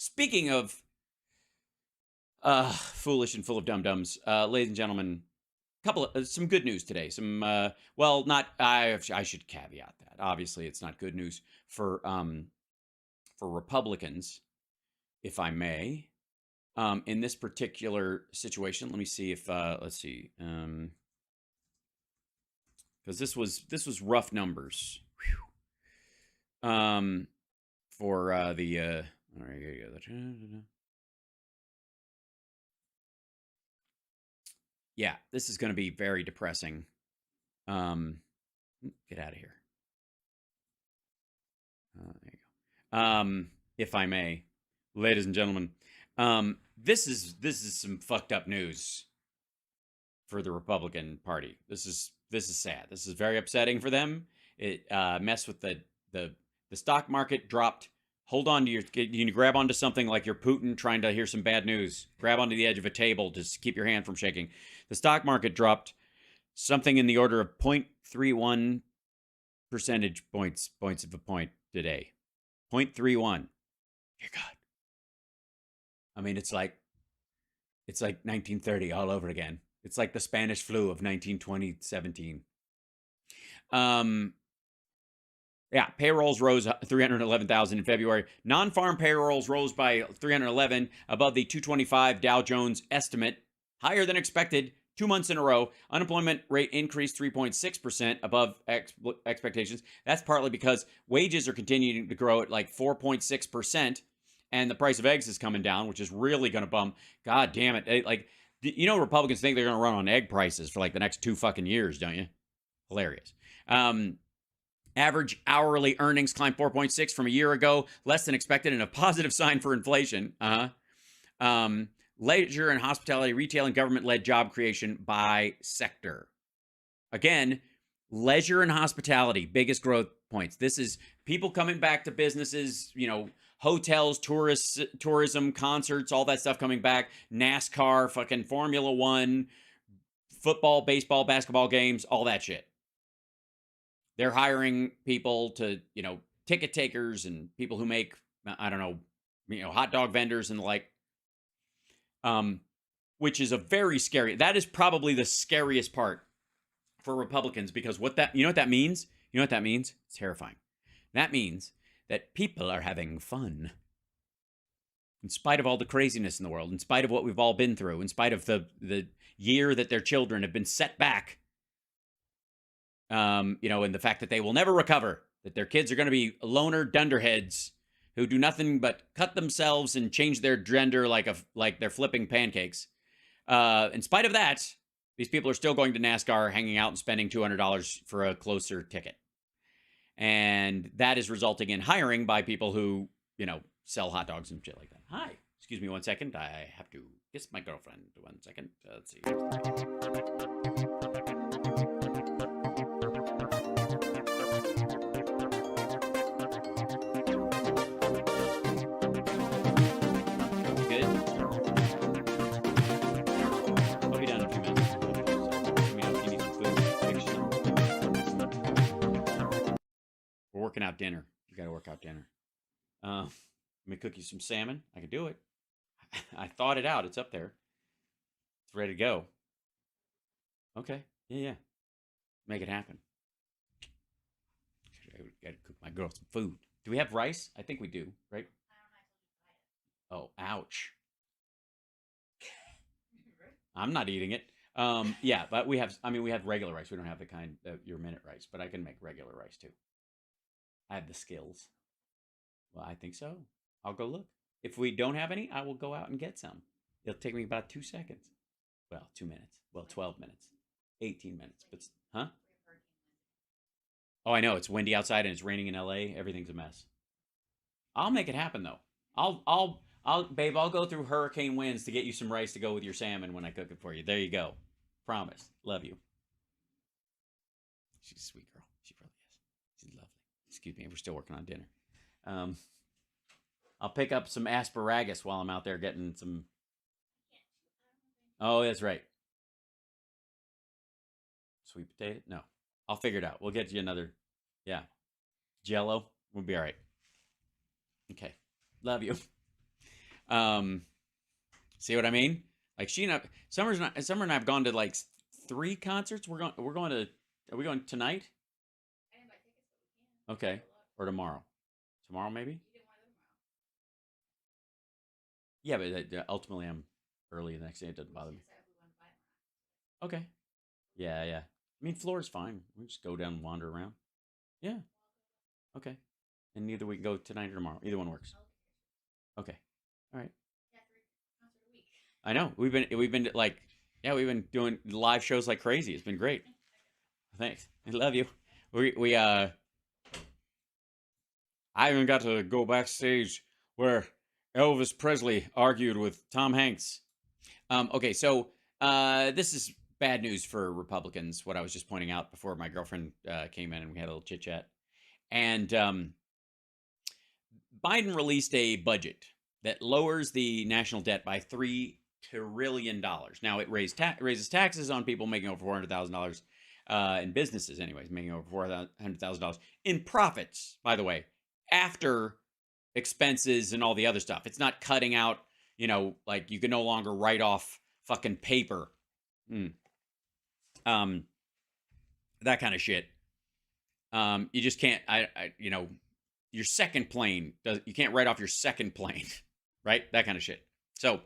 Speaking of foolish and full of dum-dums, ladies and gentlemen, couple of some good news today. Some well, not I should caveat that. Obviously, it's not good news for Republicans, if I may. In this particular situation, let me see if let's see. Because this was rough numbers. For the all right, yeah, this is going to be very depressing. Get out of here. There you go. If I may, ladies and gentlemen, this is some fucked up news for the Republican Party. This is sad. This is very upsetting for them. It messed with the stock market dropped. Hold on to you can grab onto something like you're Putin trying to hear some bad news. Grab onto the edge of a table to keep your hand from shaking. The stock market dropped something in the order of 0.31 percentage points of a point today. 0.31. Dear God. I mean, it's like 1930 all over again. It's like the Spanish flu of 1917. Yeah, payrolls rose 311,000 in February. Non-farm payrolls rose by 311, above the 225 Dow Jones estimate, higher than expected 2 months in a row. Unemployment rate increased 3.6%, above expectations. That's partly because wages are continuing to grow at like 4.6%, and the price of eggs is coming down, which is really going to bum. God damn it. Like, Republicans think they're going to run on egg prices for like the next 2 fucking years, don't you? Hilarious. Average hourly earnings climbed 4.6 from a year ago, less than expected, and a positive sign for inflation. Leisure and hospitality, retail, and government-led job creation by sector. Again, leisure and hospitality, biggest growth points. This is people coming back to businesses, hotels, tourism, concerts, all that stuff coming back. NASCAR, fucking Formula One, football, baseball, basketball games, all that shit. They're hiring people to, ticket takers and people who make, I don't know, hot dog vendors and the like. Which is a very scary. That is probably the scariest part for Republicans, because what that means? You know what that means? It's terrifying. That means that people are having fun. In spite of all the craziness in the world, in spite of what we've all been through, in spite of the year that their children have been set back, and the fact that they will never recover, that their kids are going to be loner dunderheads who do nothing but cut themselves and change their gender like they're flipping pancakes. In spite of that, these people are still going to NASCAR, hanging out, and spending $200 for a closer ticket. And that is resulting in hiring by people who, sell hot dogs and shit like that. Hi. Excuse me 1 second. I have to kiss my girlfriend. 1 second. Let's see. Working out dinner. You got to work out dinner. Let me cook you some salmon. I can do it. I thought it out. It's up there. It's ready to go. Okay. Yeah. Make it happen. I got to cook my girl some food. Do we have rice? I think we do, right? Oh, ouch. I'm not eating it. Yeah, but we have regular rice. We don't have the kind of your minute rice, but I can make regular rice too. I have the skills. Well, I think so. I'll go look. If we don't have any, I will go out and get some. It'll take me about 2 seconds. Well, 2 minutes. Well, 12 minutes. 18 minutes. But, huh? Oh, I know. It's windy outside and it's raining in LA. Everything's a mess. I'll make it happen, though. Babe, I'll go through hurricane winds to get you some rice to go with your salmon when I cook it for you. There you go. Promise. Love you. She's a sweet girl. She really is. She's lovely. Excuse me, we're still working on dinner. I'll pick up some asparagus while I'm out there getting some. Oh, that's right. Sweet potato? No. I'll figure it out. We'll get you another. Yeah. Jello. We'll be all right. Okay. Love you. See what I mean? Like Summer and I have gone to like 3 concerts. Are we going tonight? Okay. Or tomorrow. Tomorrow maybe? Yeah, but ultimately I'm early the next day. It doesn't bother me. Okay. Yeah, yeah. I mean, floor is fine. We just go down and wander around. Yeah. Okay. And either we can go tonight or tomorrow. Either one works. Okay. All right. I know. We've been like, yeah, we've been doing live shows like crazy. It's been great. Thanks. I love you. I even got to go backstage where Elvis Presley argued with Tom Hanks. Okay, so this is bad news for Republicans. What I was just pointing out before my girlfriend came in and we had a little chit chat. And Biden released a budget that lowers the national debt by $3 trillion. Now it raises taxes on people making over $400,000 in businesses, anyways, making over $400,000 in profits. By the way, after expenses and all the other stuff, it's not cutting out. Like you can no longer write off fucking paper, that kind of shit. You just can't. Your second plane you can't write off your second plane, right? That kind of shit. So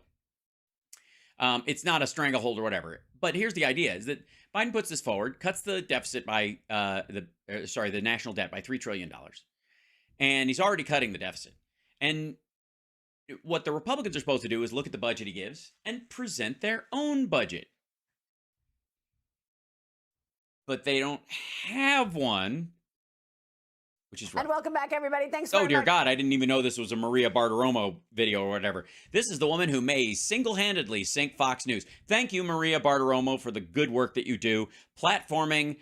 it's not a stranglehold or whatever. But here's the idea: is that Biden puts this forward, cuts the deficit by the national debt by $3 trillion, and he's already cutting the deficit. And what the Republicans are supposed to do is look at the budget he gives and present their own budget. But they don't have one, which is right. And welcome back, everybody. Thanks so very much. Oh, dear God, I didn't even know this was a Maria Bartiromo video or whatever. This is the woman who may single-handedly sink Fox News. Thank you, Maria Bartiromo, for the good work that you do, platforming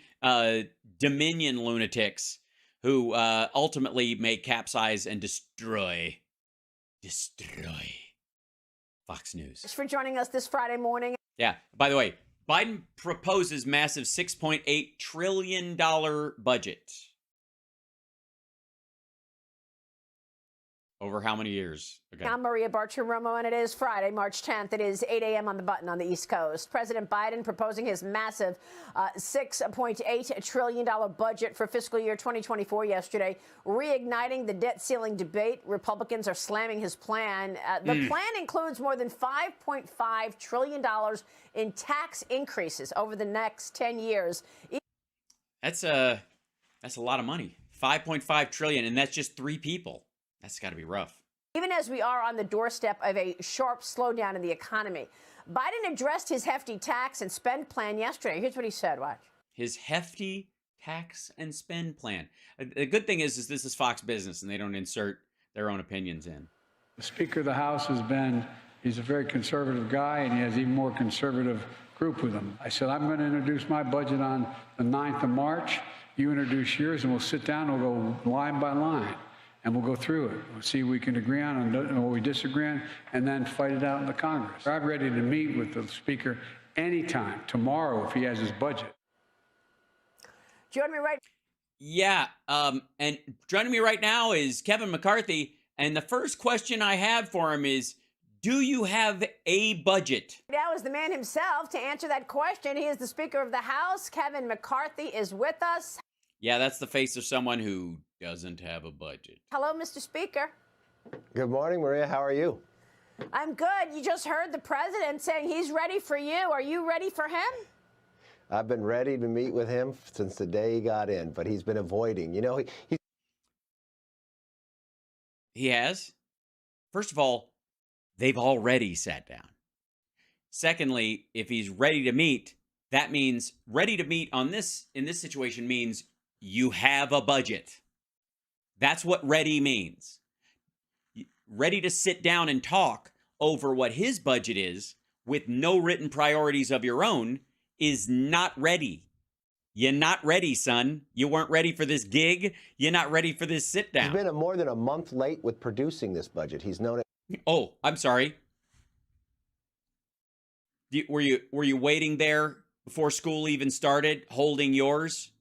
Dominion lunatics who ultimately may capsize and destroy Fox News. Thanks for joining us this Friday morning. Yeah. By the way, Biden proposes massive $6.8 trillion budget. Over how many years? Okay. I'm Maria Bartiromo, and it is Friday, March 10th. It is 8 a.m. on the button on the East Coast. President Biden proposing his massive $6.8 trillion budget for fiscal year 2024 yesterday, reigniting the debt ceiling debate. Republicans are slamming his plan. The plan includes more than $5.5 trillion in tax increases over the next 10 years. That's a lot of money. $5.5 trillion, and that's just 3 people. That's got to be rough. Even as we are on the doorstep of a sharp slowdown in the economy, Biden addressed his hefty tax and spend plan yesterday. Here's what he said. Watch. His hefty tax and spend plan. The good thing is this is Fox Business, and they don't insert their own opinions in. The Speaker of the House he's a very conservative guy, and he has even more conservative group with him. I said, I'm going to introduce my budget on the 9th of March. You introduce yours, and we'll sit down and we'll go line by line. And we'll go through it. We'll see what we can agree on and what we disagree on, and then fight it out in the Congress. I'm ready to meet with the Speaker anytime, tomorrow, if he has his budget. Joining me right. Yeah, and joining me right now is Kevin McCarthy. And the first question I have for him is, do you have a budget? Now is the man himself to answer that question. He is the Speaker of the House. Kevin McCarthy is with us. Yeah, that's the face of someone who doesn't have a budget. Hello, Mr. Speaker. Good morning, Maria. How are you? I'm good. You just heard the president saying he's ready for you. Are you ready for him? I've been ready to meet with him since the day he got in, but he's been avoiding. He has? First of all, they've already sat down. Secondly, if he's ready to meet, that means ready to meet in this situation means you have a budget. That's what ready means. Ready to sit down and talk over what his budget is with no written priorities of your own is not ready. You're not ready, son. You weren't ready for this gig. You're not ready for this sit down. He's been more than a month late with producing this budget. He's known it. Oh, I'm sorry. Were you waiting there before school even started, holding yours?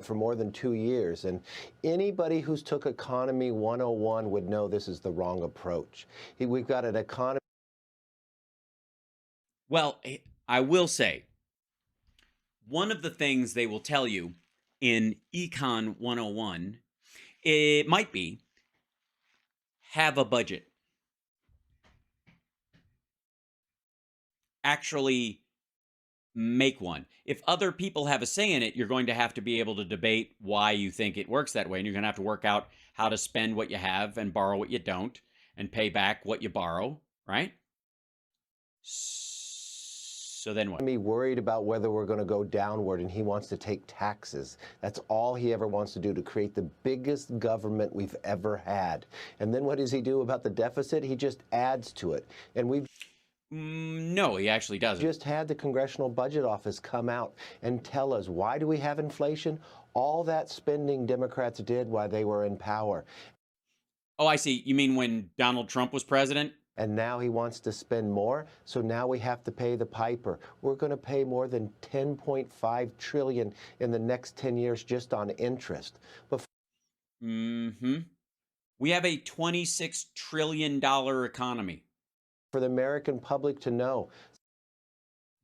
for more than 2 years. And anybody who's took Economy 101 would know this is the wrong approach. We've got an economy. Well, I will say, one of the things they will tell you in Econ 101, it might be, have a budget. Actually make one. If other people have a say in it, you're going to have to be able to debate why you think it works that way. And you're going to have to work out how to spend what you have and borrow what you don't and pay back what you borrow, right? So then what? Me worried about whether we're going to go downward, and he wants to take taxes. That's all he ever wants to do, to create the biggest government we've ever had. And then what does he do about the deficit? He just adds to it. And we've no, he actually doesn't. Just had the Congressional Budget Office come out and tell us, why do we have inflation? All that spending Democrats did while they were in power. Oh, I see. You mean when Donald Trump was president? And now he wants to spend more, so now we have to pay the piper. We're going to pay more than $10.5 trillion in the next 10 years just on interest. We have a $26 trillion economy. For the American public to know,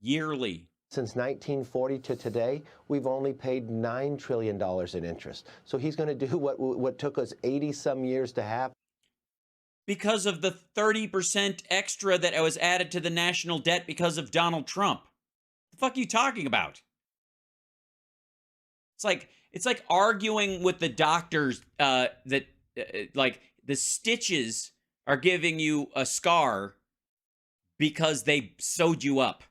yearly, since 1940 to today, we've only paid $9 trillion in interest. So he's going to do what took us 80-some years to happen. Because of the 30% extra that was added to the national debt because of Donald Trump. The fuck are you talking about? It's like arguing with the doctors that like the stitches are giving you a scar because they sewed you up.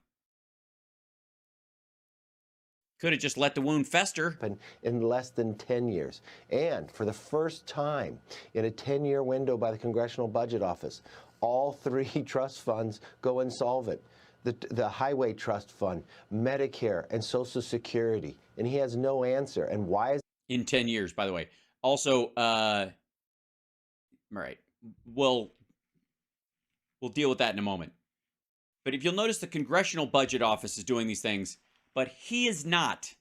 Could have just let the wound fester. In less than 10 years. And for the first time in a 10-year window by the Congressional Budget Office, all 3 trust funds go insolvent. The Highway Trust Fund, Medicare, and Social Security. And he has no answer. And why is... In 10 years, by the way. Also, all right, we'll deal with that in a moment. But if you'll notice, the Congressional Budget Office is doing these things, but he is not.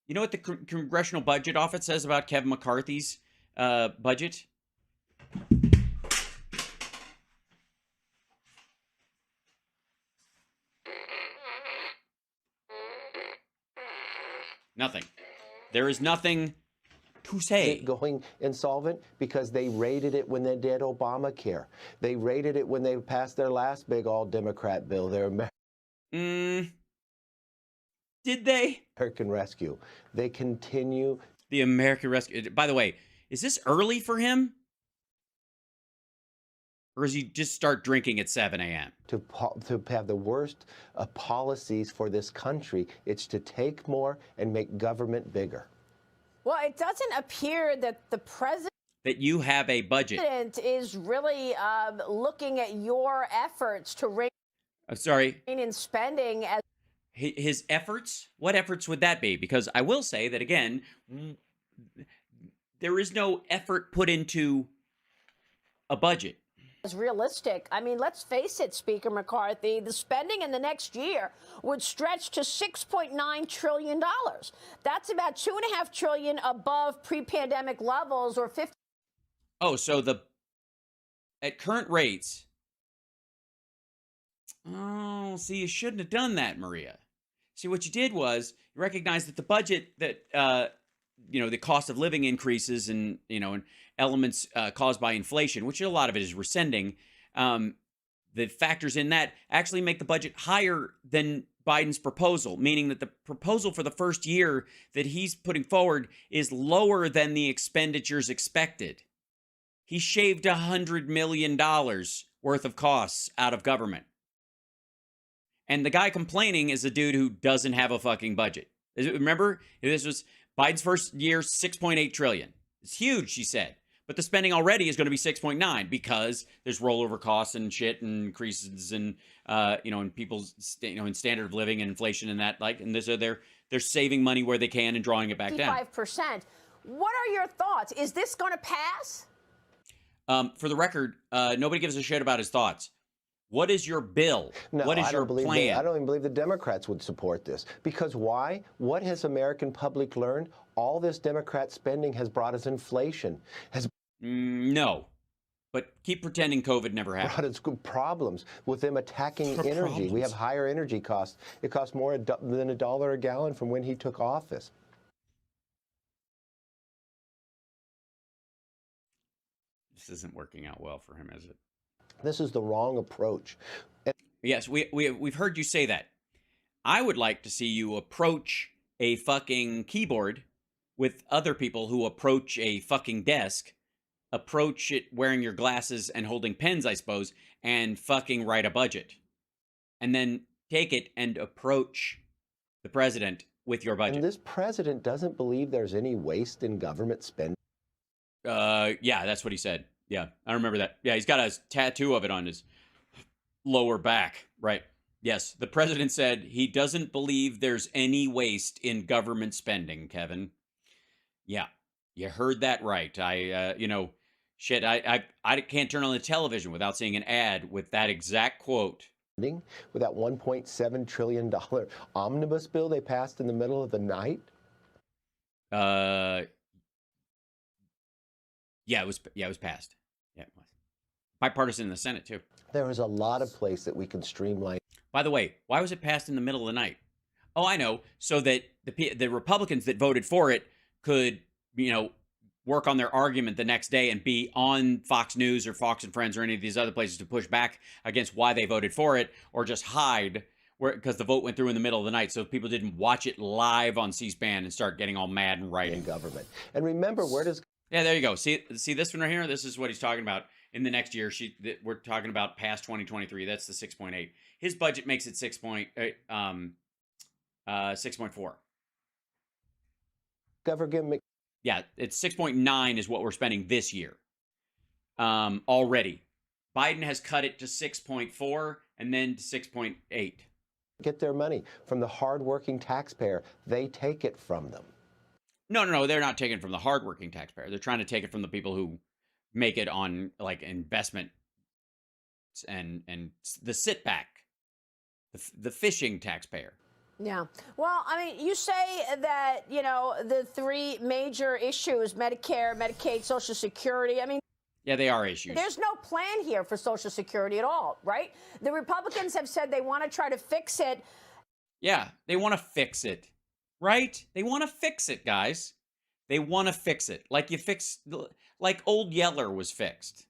You know what the Congressional Budget Office says about Kevin McCarthy's budget? Nothing. There is nothing to say. Going insolvent because they raided it when they did Obamacare. They raided it when they passed their last big all-Democrat bill, their Did they? American Rescue. They continue. The American Rescue. By the way, is this early for him? Or does he just start drinking at 7 a.m.? To have the worst policies for this country. It's to take more and make government bigger. Well, it doesn't appear that the president... That you have a budget. ...is really looking at your efforts to rein in spending as... His efforts? What efforts would that be? Because I will say that, again, there is no effort put into a budget. As realistic. I mean, let's face it, Speaker McCarthy, the spending in the next year would stretch to $6.9 trillion. That's about $2.5 trillion above pre-pandemic levels, or 50. Oh, so at current rates. Oh, see, you shouldn't have done that, Maria. See, what you did was you recognized that the budget that, the cost of living increases and, and elements caused by inflation, which a lot of it is rescinding, the factors in that actually make the budget higher than Biden's proposal, meaning that the proposal for the first year that he's putting forward is lower than the expenditures expected. He shaved $100 million worth of costs out of government. And the guy complaining is a dude who doesn't have a fucking budget. Remember, this was Biden's first year, $6.8 trillion. It's huge, she said. But the spending already is going to be 6.9 because there's rollover costs and shit and increases and, in people's, in standard of living and inflation and that, and they're saving money where they can and drawing it back down. 5%. What are your thoughts? Is this going to pass? For the record, nobody gives a shit about his thoughts. What is your bill? No, What is I your don't believe plan? I don't even believe the Democrats would support this. Because why? What has American public learned? All this Democrat spending has brought us inflation, has No. But keep pretending COVID never happened. brought us problems with them attacking energy. We have higher energy costs. It costs more than $1 a gallon from when he took office. This isn't working out well for him, is it? This is the wrong approach. Yes, we've heard you say that. I would like to see you approach a fucking keyboard with other people who approach a fucking desk, approach it wearing your glasses and holding pens, I suppose, and fucking write a budget. And then take it and approach the president with your budget. And this president doesn't believe there's any waste in government spending. Yeah, that's what he said. Yeah, I remember that. Yeah, he's got a tattoo of it on his lower back. Right. Yes, the president said he doesn't believe there's any waste in government spending, Kevin. Yeah, you heard that right. Shit, I can't turn on the television without seeing an ad with that exact quote. With that $1.7 trillion omnibus bill they passed in the middle of the night? Yeah, it was passed. Yeah, it was. Bipartisan in the Senate, too. There is a lot of place that we can streamline. By the way, why was it passed in the middle of the night? Oh, I know. So that the Republicans that voted for it could, work on their argument the next day and be on Fox News or Fox and Friends or any of these other places to push back against why they voted for it, or just hide because the vote went through in the middle of the night, so people didn't watch it live on C-SPAN and start getting all mad and writing. In government. And remember, where does... Yeah, there you go. See this one right here? This is what he's talking about. In the next year, we're talking about past 2023. That's the 6.8. His budget makes it 6.4. Government... Yeah, it's 6.9 is what we're spending this year already. Biden has cut it to 6.4 and then to 6.8. Get their money from the hardworking taxpayer. They take it from them. No, they're not taking it from the hardworking taxpayer. They're trying to take it from the people who make it on like investment and the sit back, the fishing taxpayer. Yeah. Well, I mean, you say that, the three major issues, Medicare, Medicaid, Social Security, I mean, yeah, they are issues. There's no plan here for Social Security at all, right? The Republicans have said they want to try to fix it. Yeah, they want to fix it, right? They want to fix it, guys. They want to fix it. Like old Yeller was fixed.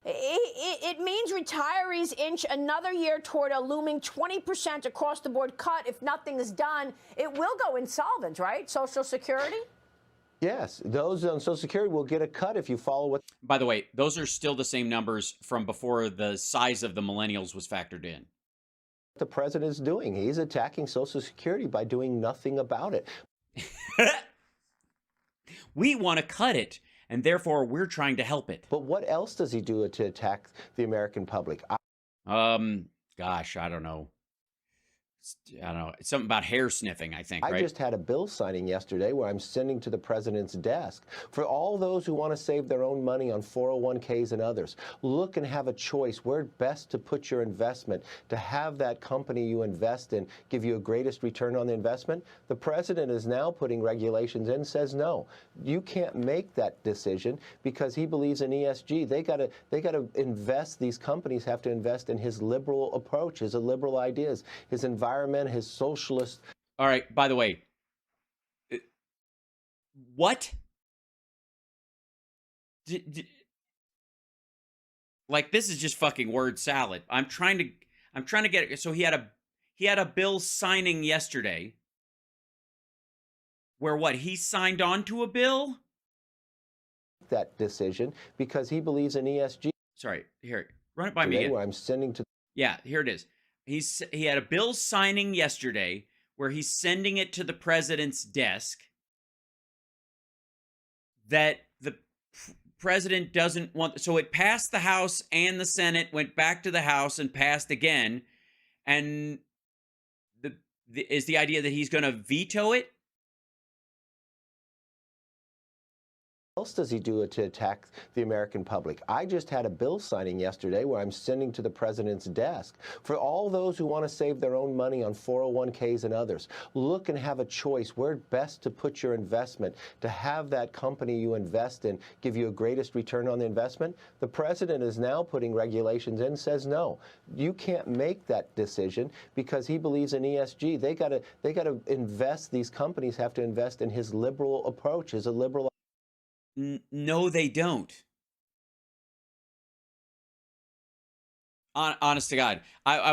It means retirees inch another year toward a looming 20% across the board cut. If nothing is done, it will go insolvent, right? Social Security? Yes, those on Social Security will get a cut if you follow what... By the way, those are still the same numbers from before the size of the millennials was factored in. The president is doing. He's attacking Social Security by doing nothing about it. We want to cut it, and therefore we're trying to help it. But what else does he do to attack the American public? Gosh, I don't know. It's something about hair sniffing, I think, right? I just had a bill signing yesterday where I'm sending to the president's desk for all those who want to save their own money on 401ks and others. Look and have a choice where best to put your investment, to have that company you invest in give you a greatest return on the investment. The president is now putting regulations in, says no, you can't make that decision because he believes in ESG. They got to invest. These companies have to invest in his liberal approach, his liberal ideas, his environment, his socialist. All right, by the way, what? Like, this is just fucking word salad. I'm trying to get it. So he had a bill signing yesterday where what? He signed on to a bill? That decision because he believes in ESG. Sorry, here, run it by me again. Where I'm sending to... Yeah, here it is. He had a bill signing yesterday where he's sending it to the president's desk that the president doesn't want. So it passed the House and the Senate, went back to the House and passed again. And is the idea that he's going to veto it? else does he do it to attack the American public? I just had a bill signing yesterday where I'm sending to the president's desk for all those who want to save their own money on 401ks and others. Look and have a choice where best to put your investment, to have that company you invest in give you a greatest return on the investment. The president is now putting regulations in, says no, you can't make that decision because he believes in ESG. They got to invest. These companies have to invest in his liberal approach, his liberal. No, they don't. Honest to God, I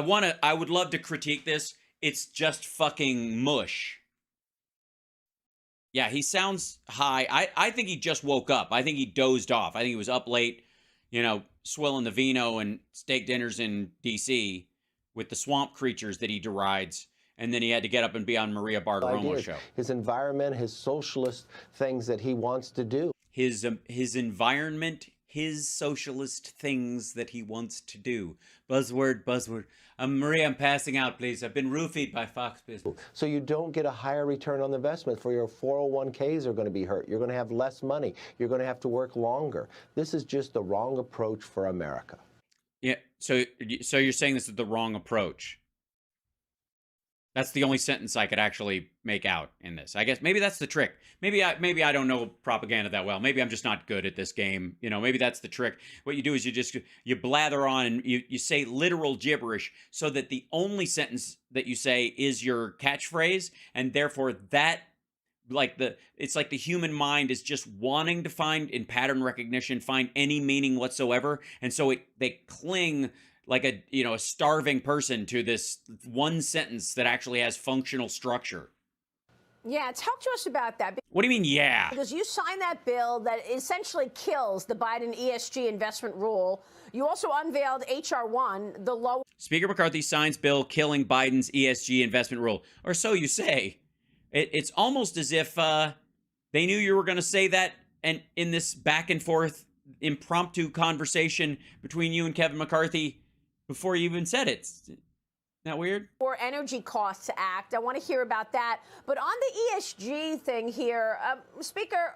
would love to critique this. It's just fucking mush. Yeah, he sounds high. I think he just woke up. I think he dozed off. I think he was up late, swilling the vino and steak dinners in D.C. with the swamp creatures that he derides. And then he had to get up and be on Maria Bartiromo's show. His environment, his socialist things that he wants to do. His environment, his socialist things that he wants to do. Buzzword. Maria, I'm passing out, please. I've been roofied by Fox Business. So you don't get a higher return on the investment. For your 401ks are going to be hurt. You're going to have less money. You're going to have to work longer. This is just the wrong approach for America. Yeah. So you're saying this is the wrong approach. That's the only sentence I could actually make out in this. I guess maybe that's the trick. Maybe I don't know propaganda that well. Maybe I'm just not good at this game. Maybe that's the trick. What you do is you blather on and you say literal gibberish so that the only sentence that you say is your catchphrase, and therefore that it's like the human mind is just wanting to find in pattern recognition, find any meaning whatsoever, and so they cling like a starving person to this one sentence that actually has functional structure. Yeah, talk to us about that. What do you mean, yeah? Because you signed that bill that essentially kills the Biden ESG investment rule. You also unveiled H.R. 1, the low. Speaker McCarthy signs bill killing Biden's ESG investment rule, or so you say. It's almost as if they knew you were going to say that, and in this back and forth impromptu conversation between you and Kevin McCarthy before you even said it. Isn't that weird? Or Energy Costs Act. I want to hear about that. But on the ESG thing here, Speaker,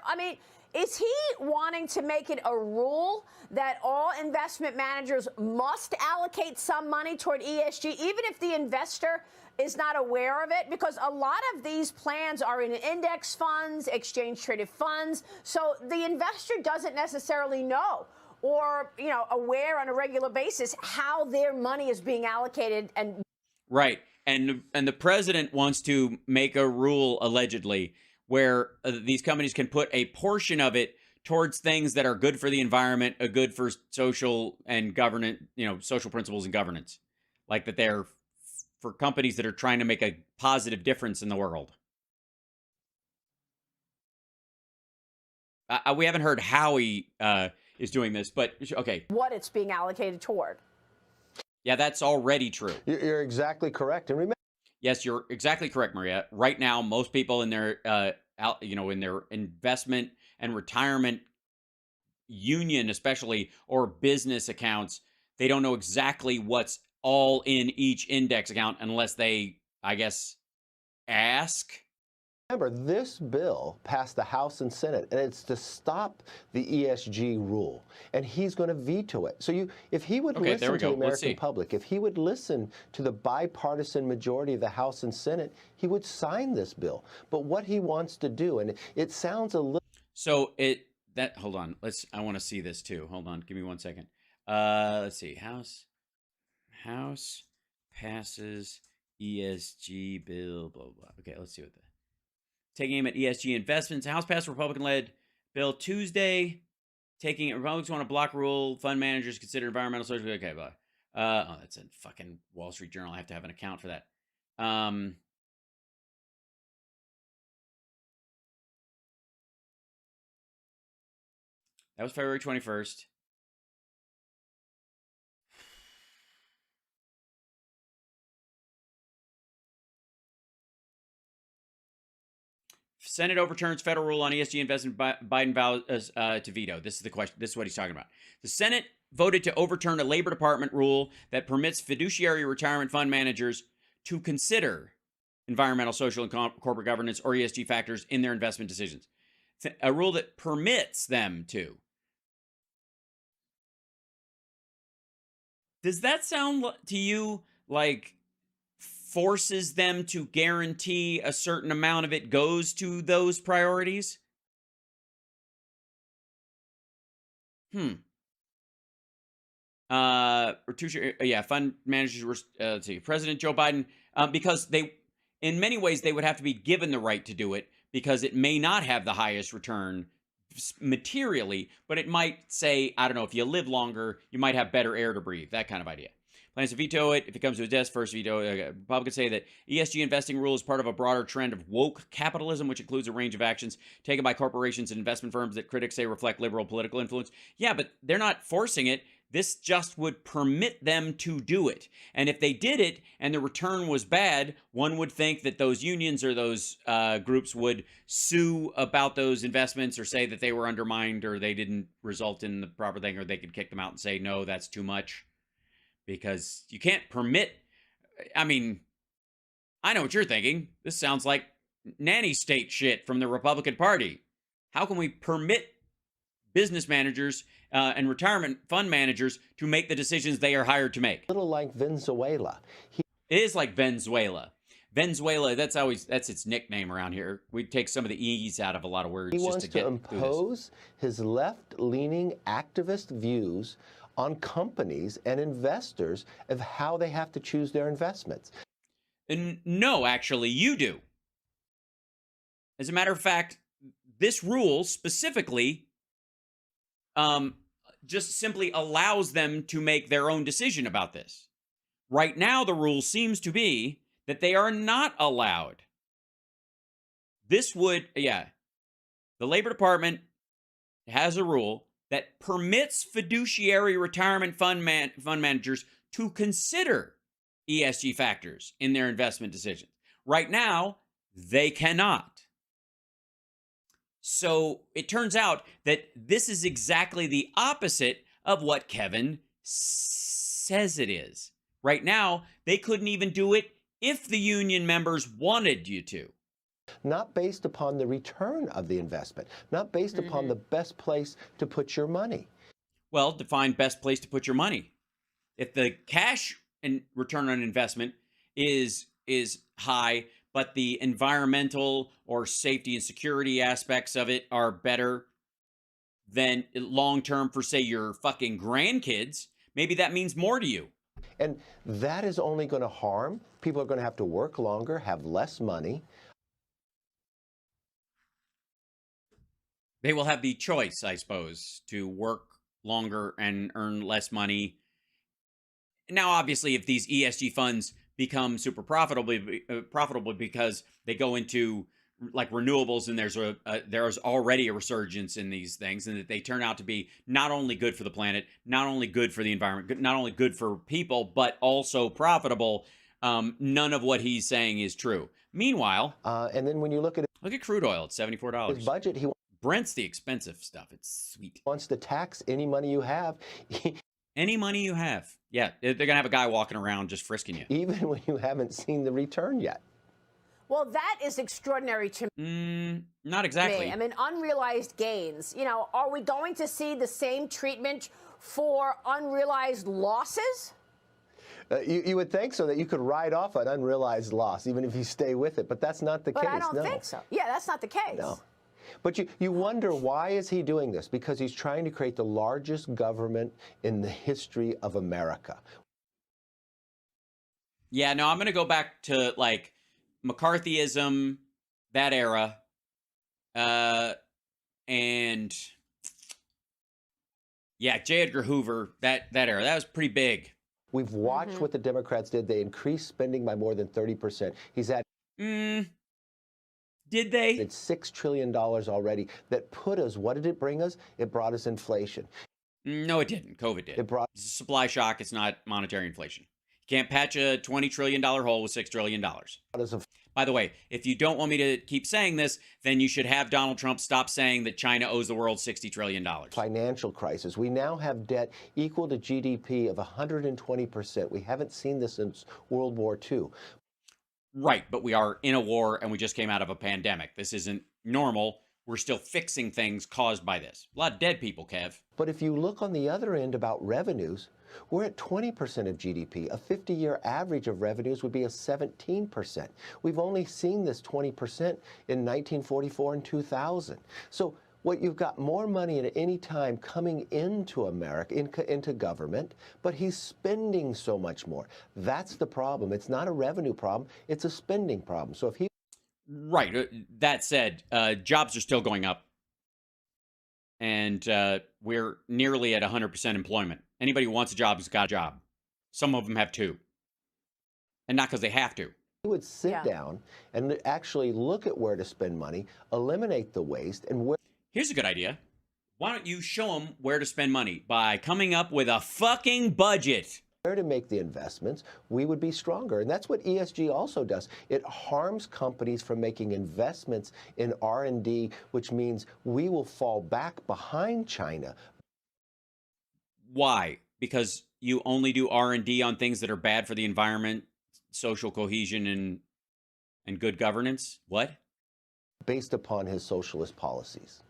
is he wanting to make it a rule that all investment managers must allocate some money toward ESG, even if the investor is not aware of it? Because a lot of these plans are in index funds, exchange traded funds, so the investor doesn't necessarily know or, aware on a regular basis how their money is being allocated. And right. And the president wants to make a rule, allegedly, where these companies can put a portion of it towards things that are good for the environment, good for social and governance, social principles and governance. Like that they're for companies that are trying to make a positive difference in the world. We haven't heard how he is doing this, but okay. What it's being allocated toward. Yeah, that's already true. You're exactly correct. And remember, yes, you're exactly correct, Maria. Right now, most people in their, in their investment and retirement union, especially, or business accounts, they don't know exactly what's all in each index account unless they, I guess, ask. Remember, this bill passed the House and Senate, and it's to stop the ESG rule, and he's going to veto it. So if he would listen to the American public, if he would listen to the bipartisan majority of the House and Senate, he would sign this bill. But what he wants to do, and it sounds a little... So hold on, I want to see this too. Hold on, give me 1 second. Let's see, House passes ESG bill, blah, blah. Okay, let's see what the... Taking aim at ESG investments. House passed Republican-led bill Tuesday. Republicans want to block rule. Fund managers consider environmental, social. Okay, bye. That's a fucking Wall Street Journal. I have to have an account for that. That was February 21st. Senate overturns federal rule on ESG investment. Biden vows to veto. This is the question. This is what he's talking about. The Senate voted to overturn a Labor Department rule that permits fiduciary retirement fund managers to consider environmental, social, and corporate governance, or ESG factors in their investment decisions. a rule that permits them to. Does that sound to you like forces them to guarantee a certain amount of it goes to those priorities? Fund managers were, let's see, President Joe Biden, because they, in many ways, they would have to be given the right to do it because it may not have the highest return materially, but it might say, I don't know, if you live longer, you might have better air to breathe, that kind of idea. Plans to veto it if it comes to his desk. First veto. Republicans say that ESG investing rule is part of a broader trend of woke capitalism, which includes a range of actions taken by corporations and investment firms that critics say reflect liberal political influence. Yeah, but they're not forcing it. This just would permit them to do it. And if they did it and the return was bad, one would think that those unions or those groups would sue about those investments or say that they were undermined or they didn't result in the proper thing, or they could kick them out and say, no, that's too much. Because you can't permit, I mean, I know what you're thinking. This sounds like nanny state shit from the Republican Party. How can we permit business managers and retirement fund managers to make the decisions they are hired to make? A little like Venezuela. It is like Venezuela. Venezuela, that's its nickname around here. We take some of the E's out of a lot of words. He just wants to get to impose his left-leaning activist views on companies and investors of how they have to choose their investments. And no, actually, you do. As a matter of fact, this rule specifically just simply allows them to make their own decision about this. Right now, the rule seems to be that they are not allowed. This would, the Labor Department has a rule that permits fiduciary retirement fund managers to consider ESG factors in their investment decisions. Right now, they cannot. So it turns out that this is exactly the opposite of what Kevin says it is. Right now, they couldn't even do it if the union members wanted you to. Not based upon the return of the investment, not based upon the best place to put your money. Well, define best place to put your money. If the cash and return on investment is high, but the environmental or safety and security aspects of it are better than long term for, say, your fucking grandkids, maybe that means more to you. And that is only going to harm. People are going to have to work longer, have less money. They will have the choice, I suppose, to work longer and earn less money. Now, obviously, if these ESG funds become super profitable because they go into like renewables and there's already a resurgence in these things, and that they turn out to be not only good for the planet, not only good for the environment, not only good for people, but also profitable, none of what he's saying is true. Meanwhile, and then when you look at crude oil at $74. his budget, he Brent's the expensive stuff. It's sweet. wants to tax any money you have. Any money you have. Yeah, they're going to have a guy walking around just frisking you. Even when you haven't seen the return yet. Well, that is extraordinary to Not exactly. me. I mean, unrealized gains. You know, are we going to see the same treatment for unrealized losses? You would think so, that you could write off an unrealized loss, even if you stay with it. But that's not the case. But I don't think so. Yeah, that's not the case. No. But you wonder, why is he doing this? Because he's trying to create the largest government in the history of America. Yeah, no, I'm going to go back to, like, McCarthyism, that era, and, yeah, J. Edgar Hoover, that era. That was pretty big. We've watched what the Democrats did. They increased spending by more than 30%. He's at... Did they? It's $6 trillion already. That put us, what did it bring us? It brought us inflation. No, it didn't. COVID did. It brought... It's a supply shock. It's not monetary inflation. You can't patch a $20 trillion hole with $6 trillion. By the way, if you don't want me to keep saying this, then you should have Donald Trump stop saying that China owes the world $60 trillion. Financial crisis. We now have debt equal to GDP of 120%. We haven't seen this since World War II. Right, but we are in a war and we just came out of a pandemic. This isn't normal. we're still fixing things caused by this. A lot of dead people, Kev. But if you look on the other end about revenues, we're at 20% of GDP. A 50-year average of revenues would be a 17%. We've only seen this 20% in 1944 and 2000. So what you've got more money at any time coming into America, into government, but he's spending so much more. That's the problem. It's not a revenue problem. It's a spending problem. So if he... Right. That said, jobs are still going up. And we're nearly at 100% employment. Anybody who wants a job has got a job. Some of them have two. And not because they have to. He would sit down and actually look at where to spend money, eliminate the waste, and where... Here's a good idea. Why don't you show them where to spend money by coming up with a fucking budget? To make the investments, we would be stronger. And that's what ESG also does. It harms companies from making investments in R&D, which means we will fall back behind China. Why? Because you only do R&D on things that are bad for the environment, social cohesion, and good governance? What? Based upon his socialist policies.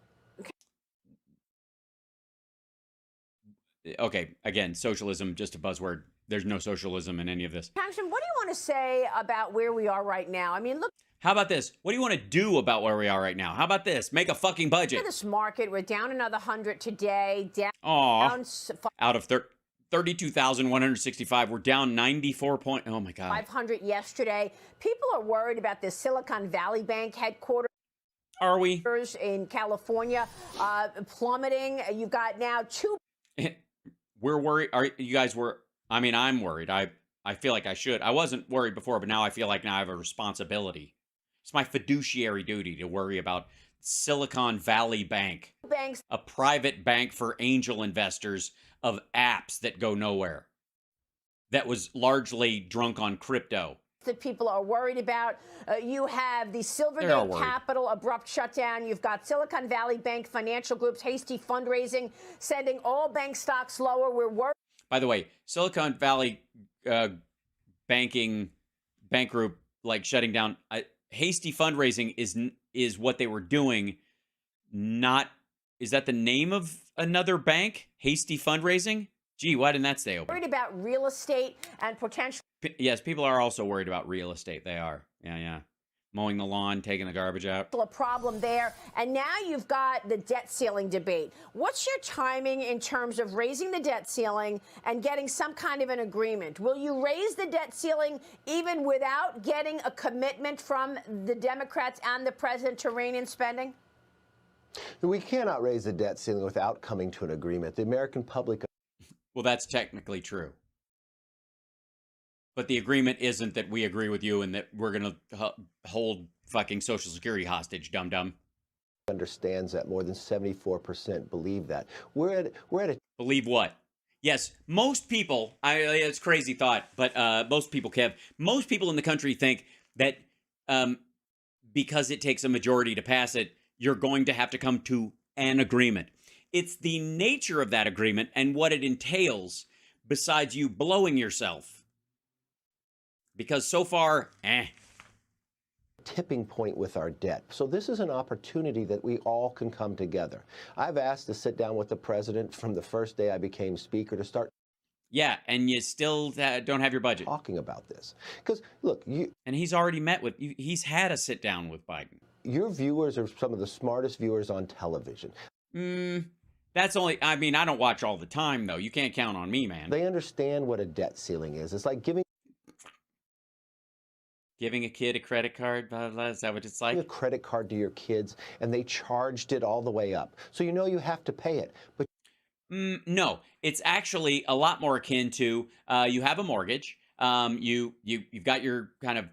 Okay, again, socialism, just a buzzword. There's no socialism in any of this. Congressman, what do you want to say about where we are right now? I mean, look. How about this? What do you want to do about where we are right now? How about this? Make a fucking budget. Look at this market. We're down another 100 today. Down out of 32,165, we're down 94 point. Oh my God. 500 yesterday. People are worried about this Silicon Valley Bank headquarters. Are we? In California, plummeting. You've got now two. We're worried. Are you guys worried? I mean, I'm worried. I feel like I should. I wasn't worried before, but now I feel like now I have a responsibility. It's my fiduciary duty to worry about Silicon Valley Bank, a private bank for angel investors of apps that go nowhere, that was largely drunk on crypto. That people are worried about. You have the Silvergate Capital abrupt shutdown. You've got Silicon Valley Bank financial groups hasty fundraising, sending all bank stocks lower. We're worried. By the way, Silicon Valley bank group, like shutting down, hasty fundraising is what they were doing. Not, is that the name of another bank? Hasty fundraising? Gee, why didn't that stay open? Worried about real estate and potential. Yes, people are also worried about real estate. They are. Yeah. Mowing the lawn, taking the garbage out. A problem there. And now you've got the debt ceiling debate. What's your timing in terms of raising the debt ceiling and getting some kind of an agreement? Will you raise the debt ceiling even without getting a commitment from the Democrats and the president to rein in spending? We cannot raise the debt ceiling without coming to an agreement. The American public... Well, that's technically true. But the agreement isn't that we agree with you and that we're going to hold fucking Social Security hostage, dum-dum. Understands that more than 74% believe that. We're at a... Believe what? Yes, most people, it's a crazy thought, but most people, Kev, most people in the country think that because it takes a majority to pass it, you're going to have to come to an agreement. It's the nature of that agreement and what it entails besides you blowing yourself. Because so far, tipping point with our debt. So this is an opportunity that we all can come together. I've asked to sit down with the president from the first day I became speaker to start. Yeah, and you still don't have your budget. Talking about this. Because, look, and he's already met with, he's had a sit down with Biden. Your viewers are some of the smartest viewers on television. That's only, I mean, I don't watch all the time, though. You can't count on me, man. They understand what a debt ceiling is. It's like giving a kid a credit card, is that what it's like? A credit card to your kids, and they charged it all the way up. So you know you have to pay it. But no, it's actually a lot more akin to you have a mortgage. You've got your kind of,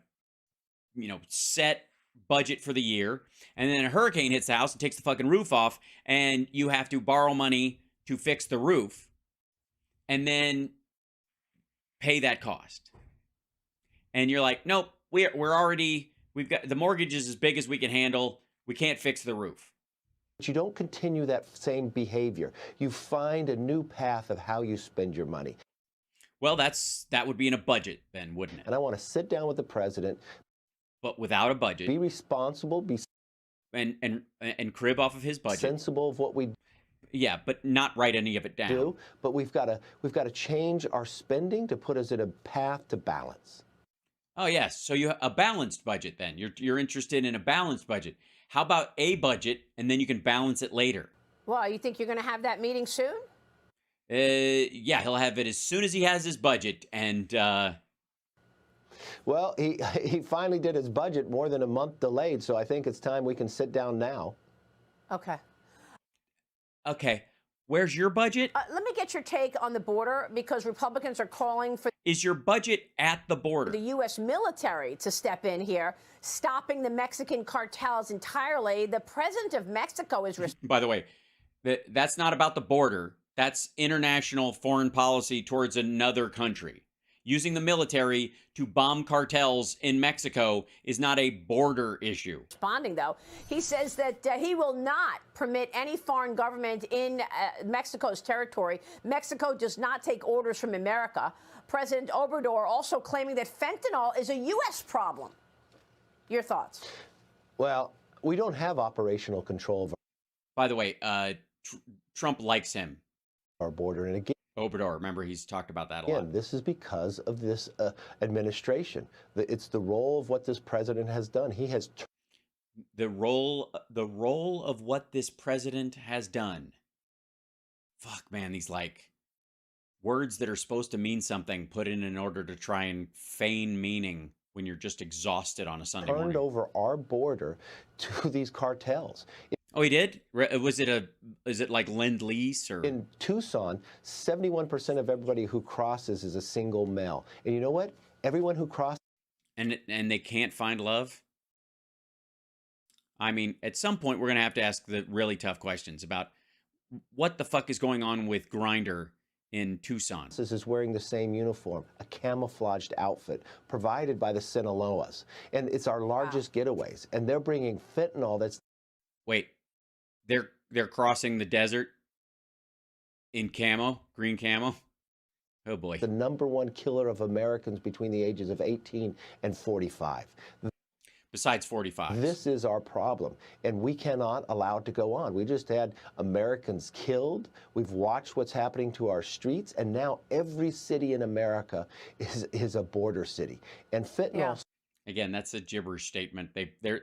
set budget for the year, and then a hurricane hits the house and takes the fucking roof off, and you have to borrow money to fix the roof, and then pay that cost. And you're like, nope. We've got the mortgage is as big as we can handle. We can't fix the roof. But you don't continue that same behavior. You find a new path of how you spend your money. Well, that would be in a budget then, wouldn't it? And I want to sit down with the president. But without a budget. Be responsible. and crib off of his budget. Sensible of what we Yeah, but not write any of it down. do, but we've got to change our spending to put us in a path to balance. Oh yes, so you a balanced budget then. You're interested in a balanced budget. How about a budget and then you can balance it later? Well, you think you're going to have that meeting soon? Yeah, he'll have it as soon as he has his budget, and Well, he finally did his budget more than a month delayed, so I think it's time we can sit down now. Okay. okay. Where's your budget? Let me get your take on the border, because Republicans are calling for Is your budget at the border? the U.S. military to step in here, stopping the Mexican cartels entirely. The president of Mexico is By the way, that's not about the border. That's international foreign policy towards another country. Using the military to bomb cartels in Mexico is not a border issue. responding, though. He says that he will not permit any foreign government in Mexico's territory. Mexico does not take orders from America. President Obrador also claiming that fentanyl is a U.S. problem. Your thoughts? Well, we don't have operational control of By the way, Trump likes him. our border, and again, Obrador, remember he's talked about that a lot. this is because of this administration. It's the role of what this president has done. He has The role of what this president has done. Fuck, man, these like words that are supposed to mean something put in order to try and feign meaning when you're just exhausted on a Sunday turned morning. over our border to these cartels. Oh, he did? Is it like Lend-Lease or? In Tucson, 71% of everybody who crosses is a single male. And you know what? Everyone who crosses. And they can't find love? I mean, at some point we're going to have to ask the really tough questions about what the fuck is going on with Grindr in Tucson. Is wearing the same uniform, a camouflaged outfit provided by the Sinaloas. And it's our largest getaways. And they're bringing fentanyl that's Wait, they're crossing the desert in camo, green camo? Oh boy. the #1 killer of Americans between the ages of 18 and 45. Besides 45. This is our problem, and we cannot allow it to go on. We just had Americans killed. We've watched what's happening to our streets, and now every city in America is a border city. And fentanyl Again, that's a gibberish statement.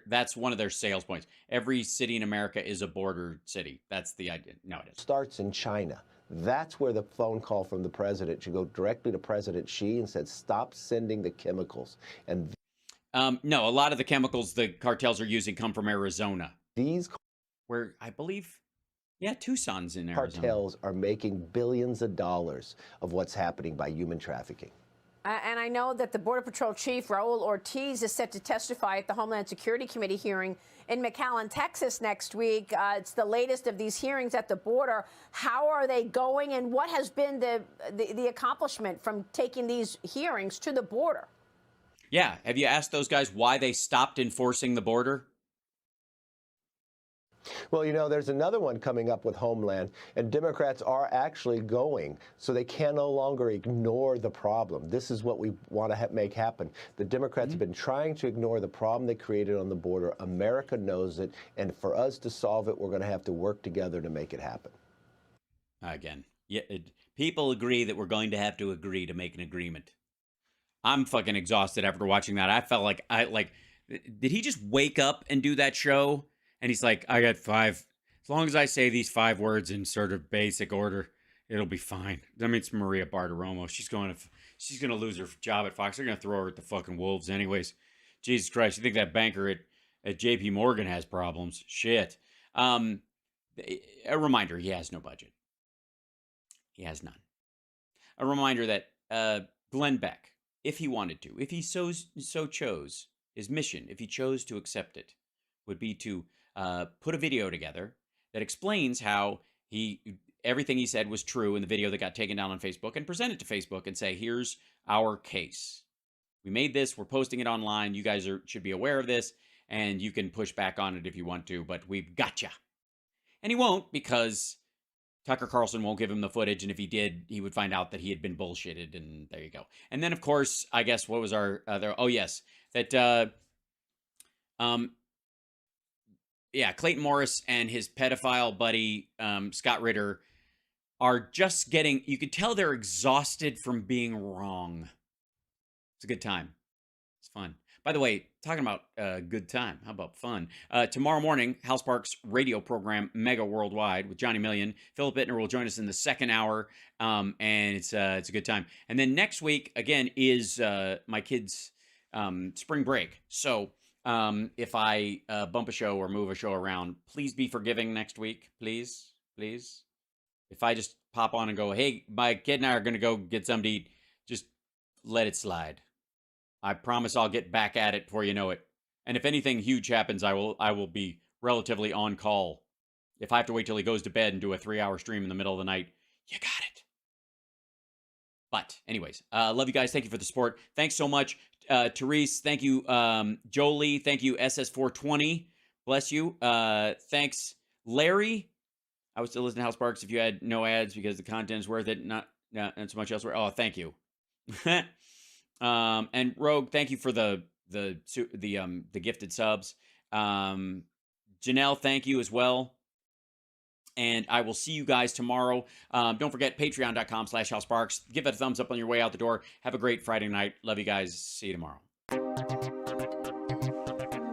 That's one of their sales points. Every city in America is a border city. That's the idea. No, it isn't. starts in China. That's where the phone call from the president should go directly to President Xi and said, stop sending the chemicals. And No, a lot of the chemicals the cartels are using come from Arizona, these where I believe, Tucson's in Arizona. cartels are making billions of dollars of what's happening by human trafficking. And I know that the Border Patrol Chief, Raul Ortiz, is set to testify at the Homeland Security Committee hearing in McAllen, Texas next week. It's the latest of these hearings at the border. How are they going, and what has been the accomplishment from taking these hearings to the border? Yeah. Have you asked those guys why they stopped enforcing the border? Well, you know, there's another one coming up with Homeland, and Democrats are actually going, so they can no longer ignore the problem. This is what we want to make happen. The Democrats have been trying to ignore the problem they created on the border. America knows it, and for us to solve it, we're going to have to work together to make it happen. Again, people agree that we're going to have to agree to make an agreement. I'm fucking exhausted after watching that. I felt like did he just wake up and do that show? And he's like, I got 5. As long as I say these 5 words in sort of basic order, it'll be fine. I mean, it's Maria Bartiromo. She's going to lose her job at Fox. They're going to throw her at the fucking wolves anyways. Jesus Christ. You think that banker at JP Morgan has problems? Shit. A reminder, he has no budget. He has none. A reminder that Glenn Beck, if he wanted to, if he so chose, his mission, if he chose to accept it, would be to put a video together that explains how everything he said was true in the video that got taken down on Facebook, and present it to Facebook and say, here's our case. We made this. We're posting it online. You guys should be aware of this, and you can push back on it if you want to, but we've got you. And he won't, because Tucker Carlson won't give him the footage, and if he did, he would find out that he had been bullshitted, and there you go. And then, of course, I guess, what was our other... Oh, yes, that... yeah, Clayton Morris and his pedophile buddy, Scott Ritter, are just getting, you could tell they're exhausted from being wrong. It's a good time. It's fun. By the way, talking about good time, how about fun? Tomorrow morning, Hal Sparks' radio program, Mega Worldwide, with Johnny Million. Philip Bittner will join us in the second hour, and it's a good time. And then next week, again, is my kids' spring break. So if I bump a show or move a show around, please be forgiving next week. Please, please. If I just pop on and go, hey, my kid and I are going to go get something to eat, just let it slide. I promise I'll get back at it before you know it. And if anything huge happens, I will be relatively on call. If I have to wait till he goes to bed and do a 3-hour stream in the middle of the night, you got it. But anyways, love you guys. Thank you for the support. Thanks so much. Therese, thank you. Jolie, thank you. SS420, bless you. Thanks, Larry. I would still listen to House Sparks if you had no ads because the content is worth it. Not so much elsewhere. Oh, thank you. And Rogue, thank you for the gifted subs. Janelle, thank you as well. And I will see you guys tomorrow. Don't forget patreon.com/HalSparks. Give it a thumbs up on your way out the door. Have a great Friday night. Love you guys. See you tomorrow.